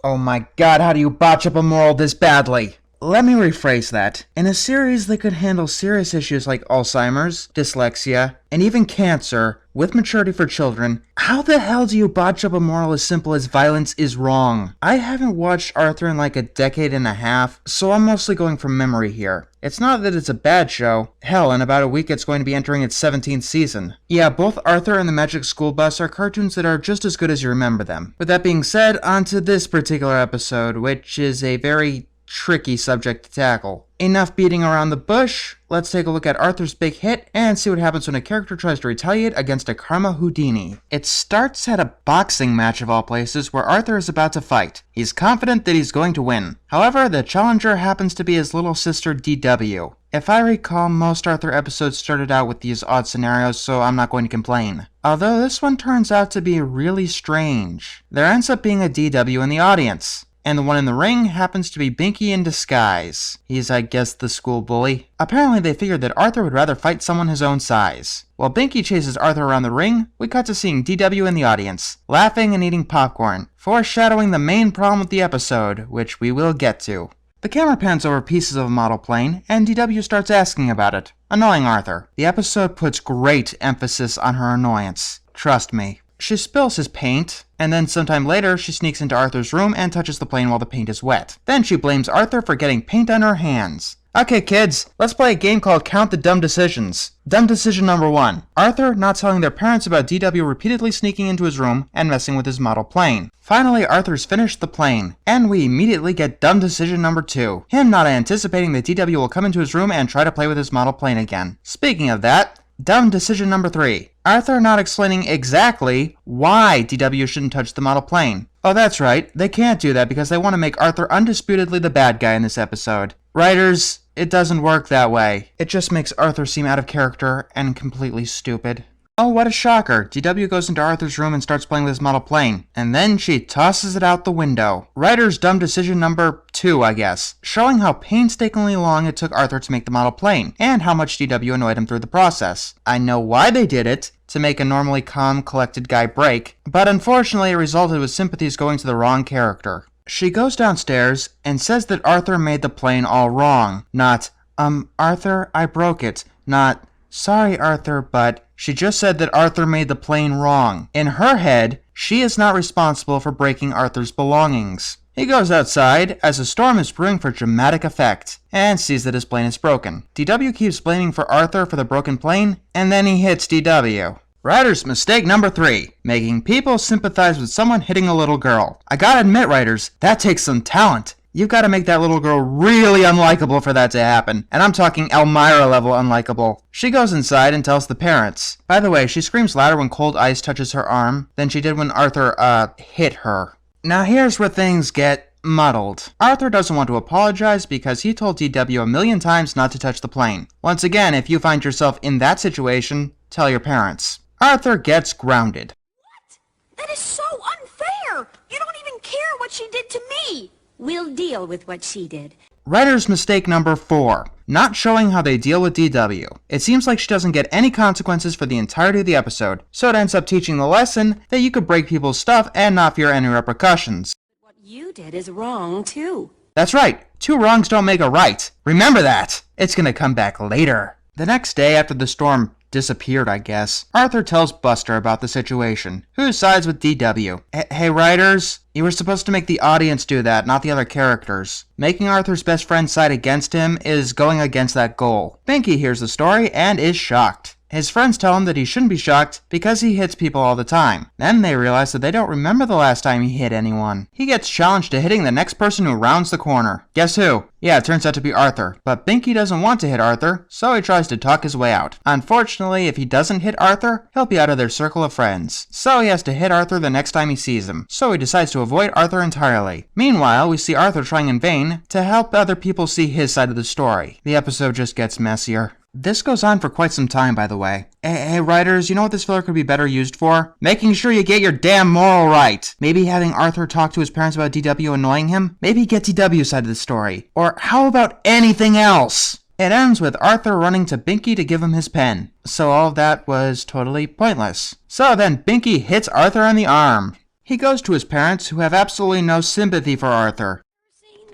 Oh my god, how do you botch up a moral this badly? Let me rephrase that. In a series that could handle serious issues like Alzheimer's, dyslexia, and even cancer, with maturity for children, how the hell do you botch up a moral as simple as violence is wrong? I haven't watched Arthur in like a decade and a half, so I'm mostly going from memory here. It's not that it's a bad show. Hell, in about a week it's going to be entering its 17th season. Yeah, both Arthur and the Magic School Bus are cartoons that are just as good as you remember them. With that being said, on to this particular episode, which is a very tricky subject to tackle. Enough beating around the bush, let's take a look at Arthur's big hit and see what happens when a character tries to retaliate against a karma Houdini. It starts at a boxing match of all places where Arthur is about to fight. He's confident that he's going to win. However, the challenger happens to be his little sister DW. If I recall, most Arthur episodes started out with these odd scenarios, so I'm not going to complain. Although this one turns out to be really strange. There ends up being a DW in the audience. And the one in the ring happens to be Binky in disguise. He's, I guess, the school bully. Apparently they figured that Arthur would rather fight someone his own size. While Binky chases Arthur around the ring, we cut to seeing DW in the audience, laughing and eating popcorn, foreshadowing the main problem with the episode, which we will get to. The camera pans over pieces of a model plane, and DW starts asking about it, annoying Arthur. The episode puts great emphasis on her annoyance. Trust me. She spills his paint, and then sometime later she sneaks into Arthur's room and touches the plane while the paint is wet. Then she blames Arthur for getting paint on her hands. Okay kids, let's play a game called Count the Dumb Decisions. Dumb decision number 1. Arthur not telling their parents about DW repeatedly sneaking into his room and messing with his model plane. Finally, Arthur's finished the plane, and we immediately get dumb decision number 2. Him not anticipating that DW will come into his room and try to play with his model plane again. Speaking of that, dumb decision number 3. Arthur not explaining exactly why DW shouldn't touch the model plane. Oh, that's right. They can't do that because they want to make Arthur undisputedly the bad guy in this episode. Writers, it doesn't work that way. It just makes Arthur seem out of character and completely stupid. Oh, what a shocker. DW goes into Arthur's room and starts playing with his model plane. And then she tosses it out the window. Writer's dumb decision number 2, I guess. Showing how painstakingly long it took Arthur to make the model plane, and how much DW annoyed him through the process. I know why they did it, to make a normally calm, collected guy break, but unfortunately it resulted with sympathies going to the wrong character. She goes downstairs and says that Arthur made the plane all wrong. Not, Arthur, I broke it. Not, sorry, Arthur, but... She just said that Arthur made the plane wrong. In her head, she is not responsible for breaking Arthur's belongings. He goes outside as a storm is brewing for dramatic effect, and sees that his plane is broken. DW keeps blaming for Arthur for the broken plane, and then he hits DW. Writer's mistake number 3, making people sympathize with someone hitting a little girl. I gotta admit, writers, that takes some talent. You've got to make that little girl really unlikable for that to happen. And I'm talking Elmira level unlikable. She goes inside and tells the parents. By the way, she screams louder when cold ice touches her arm than she did when Arthur, hit her. Now here's where things get muddled. Arthur doesn't want to apologize because he told DW a million times not to touch the plane. Once again, if you find yourself in that situation, tell your parents. Arthur gets grounded. What? That is so unfair! You don't even care what she did to me! We'll deal with what she did. Writer's mistake number 4, not showing how they deal with DW. It seems like she doesn't get any consequences for the entirety of the episode, so it ends up teaching the lesson that you could break people's stuff and not fear any repercussions. What you did is wrong, too. That's right, 2 wrongs don't make a right. Remember that! It's gonna come back later. The next day after the storm disappeared, I guess, Arthur tells Buster about the situation, who sides with DW. Hey writers, you were supposed to make the audience do that, not the other characters. Making Arthur's best friend side against him is going against that goal. Binky hears the story and is shocked. His friends tell him that he shouldn't be shocked because he hits people all the time. Then they realize that they don't remember the last time he hit anyone. He gets challenged to hitting the next person who rounds the corner. Guess who? Yeah, it turns out to be Arthur. But Binky doesn't want to hit Arthur, so he tries to talk his way out. Unfortunately, if he doesn't hit Arthur, he'll be out of their circle of friends. So he has to hit Arthur the next time he sees him. So he decides to avoid Arthur entirely. Meanwhile, we see Arthur trying in vain to help other people see his side of the story. The episode just gets messier. This goes on for quite some time, by the way. Hey, writers, you know what this filler could be better used for? Making sure you get your damn moral right. Maybe having Arthur talk to his parents about DW annoying him? Maybe get DW's side of the story. Or how about anything else? It ends with Arthur running to Binky to give him his pen. So all of that was totally pointless. So then Binky hits Arthur on the arm. He goes to his parents, who have absolutely no sympathy for Arthur.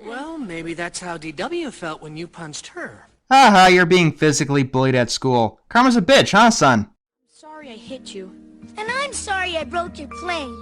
Well, maybe that's how DW felt when you punched her. Haha, you're being physically bullied at school. Karma's a bitch, huh, son? Sorry I hit you. And I'm sorry I broke your plane.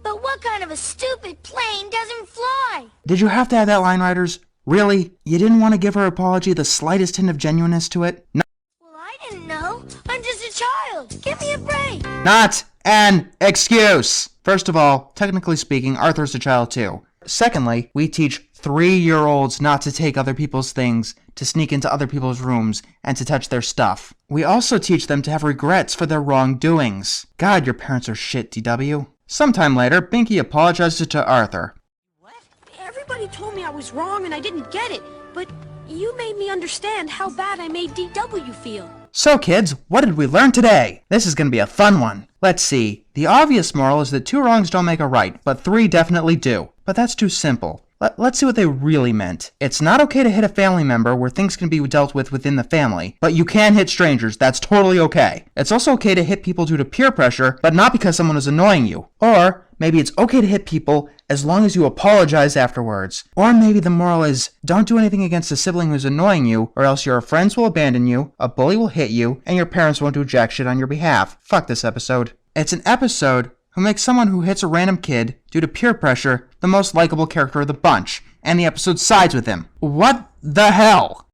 But what kind of a stupid plane doesn't fly? Did you have to have that line, writers? Really? You didn't want to give her apology the slightest hint of genuineness to it? No. Well, I didn't know. I'm just a child. Give me a break. Not an excuse! First of all, technically speaking, Arthur's a child too. Secondly, we teach 3-year-olds not to take other people's things, to sneak into other people's rooms, and to touch their stuff. We also teach them to have regrets for their wrongdoings. God, your parents are shit, DW. Sometime later, Binky apologizes to Arthur. What? Everybody told me I was wrong and I didn't get it, but you made me understand how bad I made DW feel. So kids, what did we learn today? This is gonna be a fun one. Let's see. The obvious moral is that 2 wrongs don't make a right, but 3 definitely do. But that's too simple. Let's see what they really meant. It's not okay to hit a family member where things can be dealt with within the family, but you can hit strangers. That's totally okay. It's also okay to hit people due to peer pressure, but not because someone is annoying you. Or maybe it's okay to hit people as long as you apologize afterwards. Or maybe the moral is, don't do anything against a sibling who's annoying you, or else your friends will abandon you, a bully will hit you, and your parents won't do jack shit on your behalf. Fuck this episode. It's an episode who makes someone who hits a random kid due to peer pressure the most likable character of the bunch, and the episode sides with him. What the hell?